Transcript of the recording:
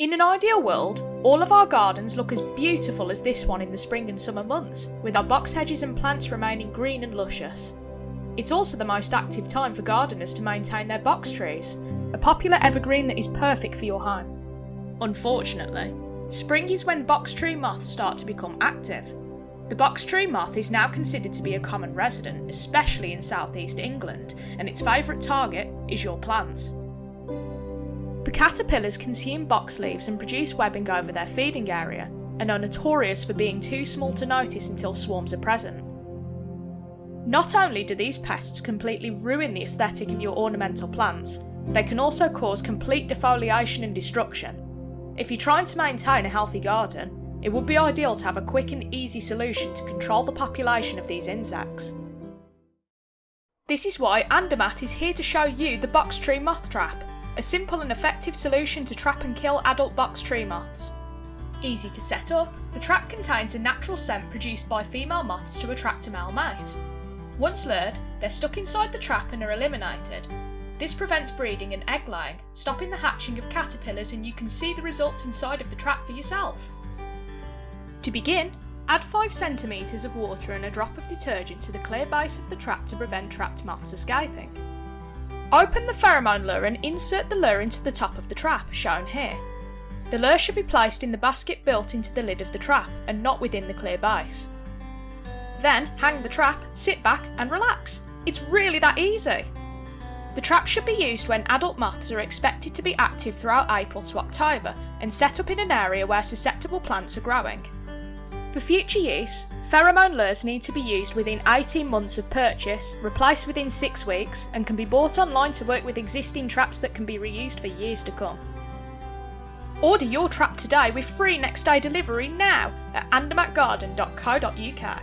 In an ideal world, all of our gardens look as beautiful as this one in the spring and summer months, with our box hedges and plants remaining green and luscious. It's also the most active time for gardeners to maintain their box trees, a popular evergreen that is perfect for your home. Unfortunately, spring is when box tree moths start to become active. The box tree moth is now considered to be a common resident, especially in southeast England, and its favourite target is your plants. The caterpillars consume box leaves and produce webbing over their feeding area, and are notorious for being too small to notice until swarms are present. Not only do these pests completely ruin the aesthetic of your ornamental plants, they can also cause complete defoliation and destruction. If you're trying to maintain a healthy garden, it would be ideal to have a quick and easy solution to control the population of these insects. This is why Andermatt is here to show you the box tree moth trap, a simple and effective solution to trap and kill adult box tree moths. Easy to set up, the trap contains a natural scent produced by female moths to attract a male mate. Once lured, they're stuck inside the trap and are eliminated. This prevents breeding and egg laying, stopping the hatching of caterpillars, and you can see the results inside of the trap for yourself. To begin, add 5 cm of water and a drop of detergent to the clear base of the trap to prevent trapped moths escaping. Open the pheromone lure and insert the lure into the top of the trap, shown here. The lure should be placed in the basket built into the lid of the trap and not within the clear base. Then hang the trap, sit back and relax. It's really that easy. The trap should be used when adult moths are expected to be active throughout April to October and set up in an area where susceptible plants are growing. For future use, pheromone lures need to be used within 18 months of purchase, replaced within 6 weeks, and can be bought online to work with existing traps that can be reused for years to come. Order your trap today with free next day delivery now at andermattgarden.co.uk.